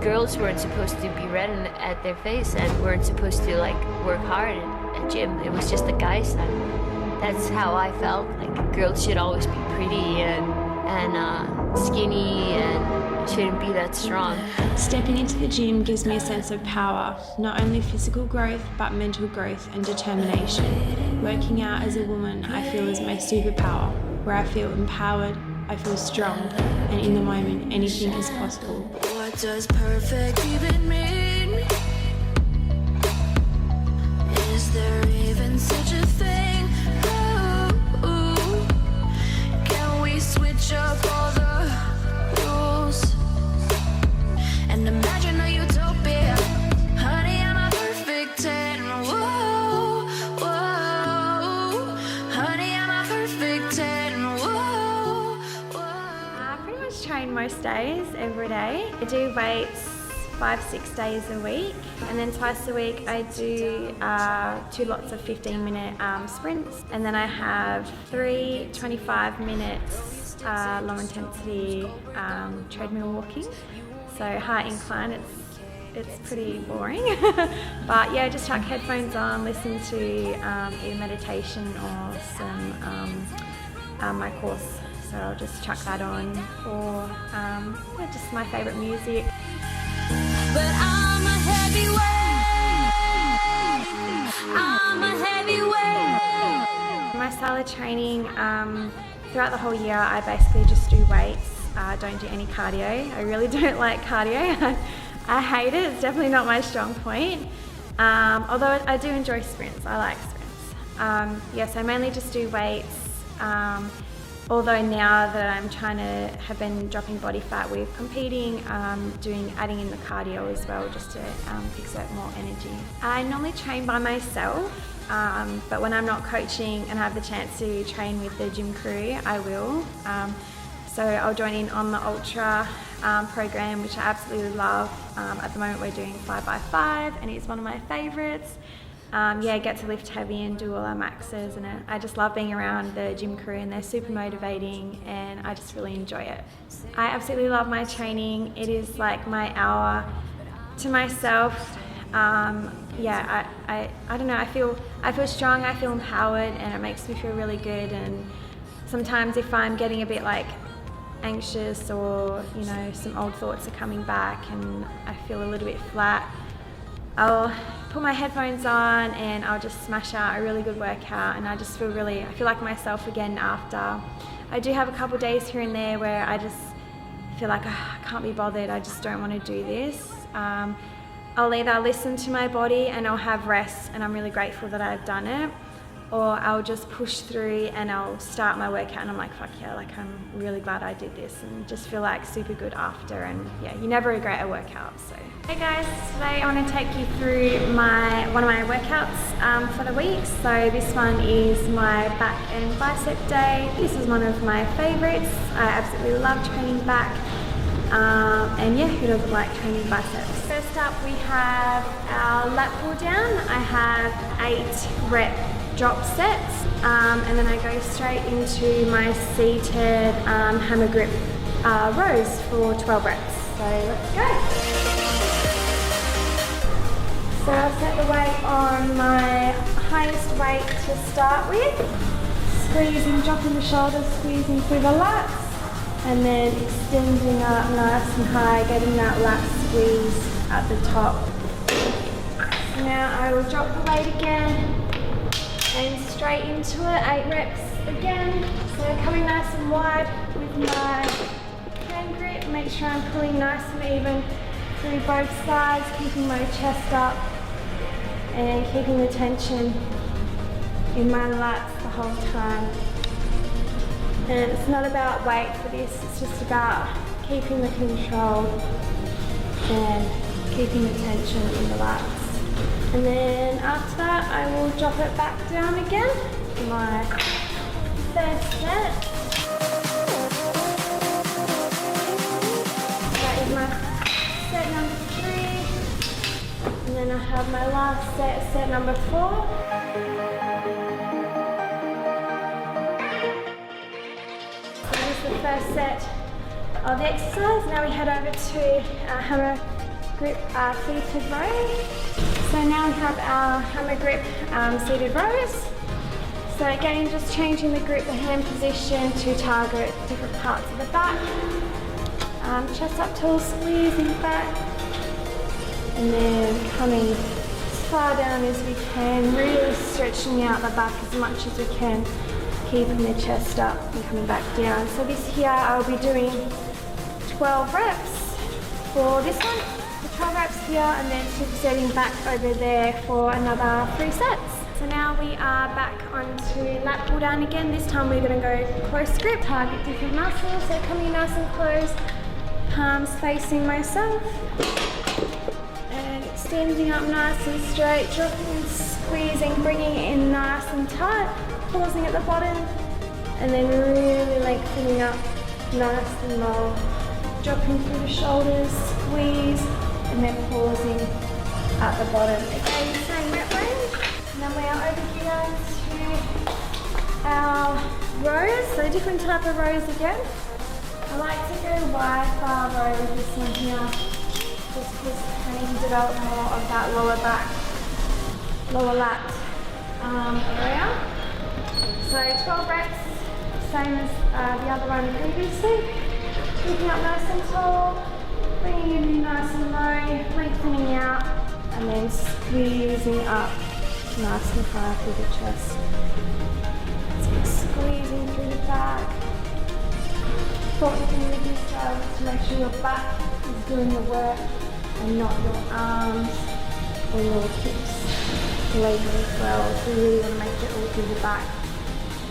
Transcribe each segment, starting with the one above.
girls weren't supposed to be red at their face and weren't supposed to like work hard at gym. It was just the guys' side. That's how I felt. Like girls should always be pretty and skinny and shouldn't be that strong. Stepping into the gym gives me a sense of power, not only physical growth but mental growth and determination. Working out as a woman I feel is my superpower, where I feel empowered, I feel strong, and in the moment anything is possible. What does perfect even mean? Is there even such a thing? Ooh, can we switch up all the rules and imagine a utopia? Honey, I'm a perfect 10. Whoa, whoa. Honey, I'm a perfect 10. Whoa, whoa. I pretty much train most days, every day. I do weights 5-6 days a week, and then twice a week I do 2 lots of 15-minute sprints, and then I have 3 25-minute low intensity treadmill walking. So high incline, it's pretty boring. But yeah, just chuck headphones on, listen to either meditation or some my course. So I'll just chuck that on, or yeah, just my favourite music. But I'm a heavyweight. I'm a heavyweight. My style of training, throughout the whole year, I basically just do weights. Don't do any cardio. I really don't like cardio. I hate it. It's definitely not my strong point. Although I do enjoy sprints. I like sprints. Yes, I mainly just do weights. Although now that I'm have been dropping body fat with competing, adding in the cardio as well, just to exert more energy. I normally train by myself, but when I'm not coaching and have the chance to train with the gym crew, I will. So I'll join in on the Ultra program, which I absolutely love. At the moment we're doing 5x5 and it's one of my favourites. Yeah, I get to lift heavy and do all our maxes, and I just love being around the gym crew, and they're super motivating and I just really enjoy it. I absolutely love my training. It is like my hour to myself. Yeah, I don't know, I feel strong, I feel empowered, and it makes me feel really good. And sometimes if I'm getting a bit like anxious, or you know, some old thoughts are coming back and I feel a little bit flat, I'll put my headphones on and I'll just smash out a really good workout, and I just feel I feel like myself again after. I do have a couple days here and there where I just feel like I can't be bothered, I just don't want to do this. I'll either listen to my body and I'll have rest, and I'm really grateful that I've done it, or I'll just push through and I'll start my workout and I'm like, fuck yeah, like I'm really glad I did this, and just feel like super good after. And yeah, you never regret a workout. So hey guys, today I want to take you through one of my workouts for the week. So this one is my back and bicep day. This is one of my favorites. I absolutely love training back, and yeah, who doesn't like training biceps? First up we have our lat pull down. I have 8 rep drop sets, and then I go straight into my seated hammer grip rows for 12 reps. So let's go. So I'll set the weight on my highest weight to start with, squeezing, dropping the shoulders, squeezing through the lats, and then extending up nice and high, getting that lat squeeze at the top. So now I will drop the weight again and straight into it, 8 reps again. So coming nice and wide with my hand grip, make sure I'm pulling nice and even through both sides, keeping my chest up and keeping the tension in my lats the whole time. And it's not about weight for this, it's just about keeping the control and keeping the tension in the lats. And then after that, I will drop it back down again for my first set. That is my set number 3. And then I have my last set, set number 4. So this is the first set of the exercise. Now we head over to our hammer grip seated row. So now we have our hammer grip seated rows. So again, just changing the grip, the hand position to target different parts of the back. Chest up tall, squeezing back. And then coming as far down as we can, really stretching out the back as much as we can, keeping the chest up and coming back down. So this here, I'll be doing 12 reps for this one. So 12 reps here and then supersetting back over there for another 3 sets. So now we are back onto lat pull down again. This time we're going to go close grip, target different muscles. So coming nice and close, palms facing myself. And extending up nice and straight, dropping and squeezing, bringing it in nice and tight, pausing at the bottom, and then really lengthening up nice and long. Dropping through the shoulders, squeeze, and then pausing at the bottom. Again, same rep range. And then we are over here to our rows, so different type of rows again. I like to go wide bar row with this one here, just because I need to develop more of that lower back, lower lat area. So 12 reps, same as the other one previously. Keeping up nice and tall, bringing it in nice and low, lengthening out, and then squeezing up nice and high through the chest. So squeezing through the back. Important thing with this is to make sure your back is doing the work and not your arms or your hips later as well. So you really want to make it all through the back.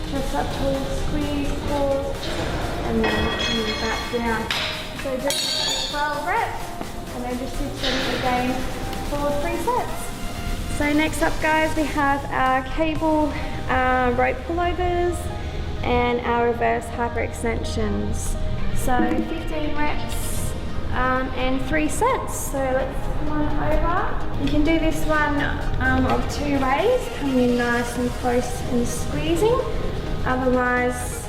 Chest up tall, squeeze, pause, and then coming back down. So just 12 reps, and then just supersetting again for 3 sets. So next up guys, we have our cable rope pullovers and our reverse hyperextensions. So 15 reps and 3 sets. So let's come on over. You can do this one of 2 ways, coming in nice and close and squeezing. Otherwise,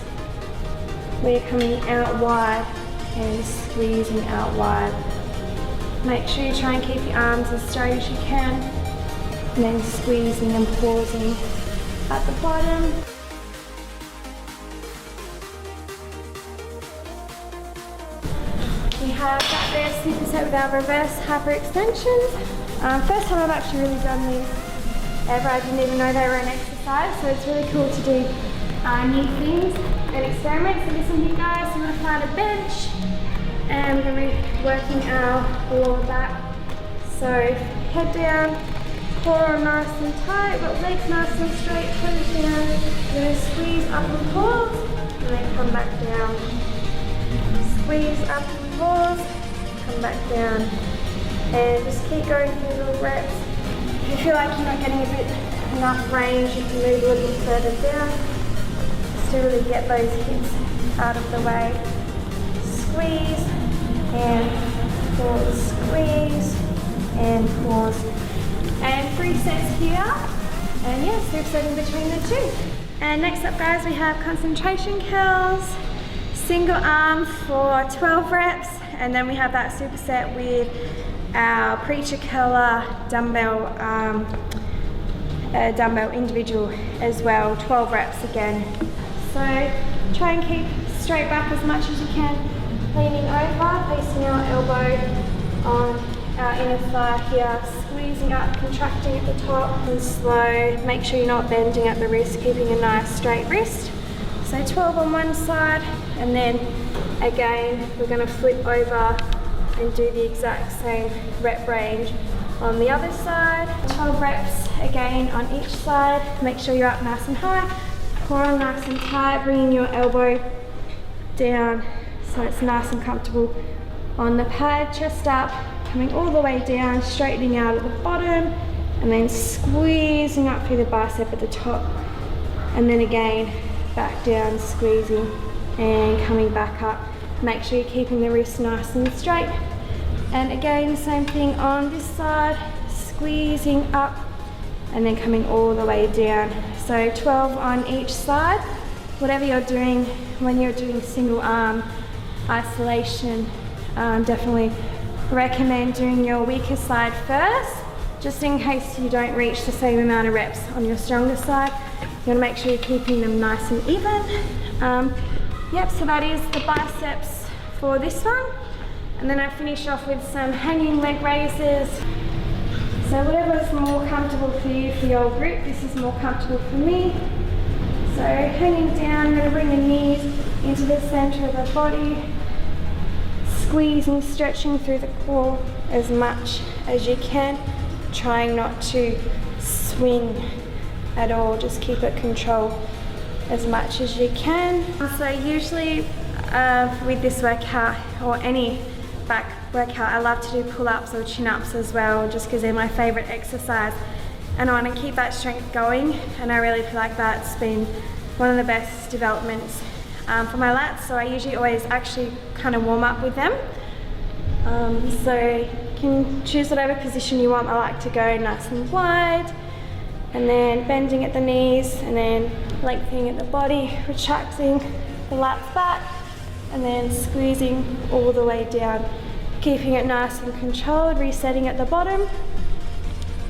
we're coming out wide and squeezing out wide. Make sure you try and keep your arms as straight as you can, and then squeezing and pausing at the bottom. We have that there superset with our reverse hyperextensions. First time I've actually really done these ever. I didn't even know they were an exercise, so it's really cool to do new things and experiments. So listen here guys, we're going to find a bench and we're going to be working our lower back. So head down, core nice and tight, but legs nice and straight, toes down. We're going to squeeze up and pause, and then come back down. Squeeze up and pause, come back down. And just keep going through little reps. If you feel like you're not getting enough range, you can move a little bit further down. To really get those hips out of the way. Squeeze and pause, squeeze and pause. And 3 sets here. And yes, we're setting between the 2. And next up guys, we have concentration curls, single arm for 12 reps. And then we have that superset with our preacher curler dumbbell individual as well, 12 reps again. So try and keep straight back as much as you can, leaning over, placing our elbow on our inner thigh here, squeezing up, contracting at the top and slow. Make sure you're not bending at the wrist, keeping a nice straight wrist. So 12 on one side, and then again we're going to flip over and do the exact same rep range on the other side. 12 reps again on each side. Make sure you're up nice and high. Core nice and tight, bringing your elbow down so it's nice and comfortable on the pad. Chest up, coming all the way down, straightening out at the bottom, and then squeezing up through the bicep at the top. And then again, back down, squeezing and coming back up. Make sure you're keeping the wrists nice and straight. And again, same thing on this side, squeezing up and then coming all the way down. So 12 on each side. Whatever you're doing, when you're doing single arm isolation, definitely recommend doing your weaker side first, just in case you don't reach the same amount of reps on your stronger side. You want to make sure you're keeping them nice and even. Yep, so that is the biceps for this one. And then I finish off with some hanging leg raises. So whatever's more comfortable for you for your group, this is more comfortable for me. So hanging down, I'm going to bring the knees into the center of the body, squeezing, stretching through the core as much as you can, trying not to swing at all, just keep it controlled as much as you can. So usually with this workout or any back workout, I love to do pull-ups or chin-ups as well, just because they're my favorite exercise, and I want to keep that strength going, and I really feel like that's been one of the best developments for my lats. So I usually always actually kind of warm up with them. So you can choose whatever position you want. I like to go nice and wide, and then bending at the knees, and then lengthening at the body, retracting the lats back, and then squeezing all the way down, keeping it nice and controlled, resetting at the bottom,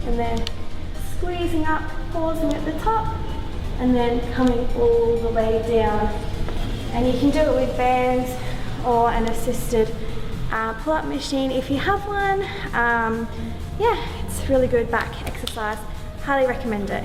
and then squeezing up, pausing at the top, and then coming all the way down. And you can do it with bands or an assisted pull-up machine if you have one. Yeah, it's a really good back exercise. Highly recommend it.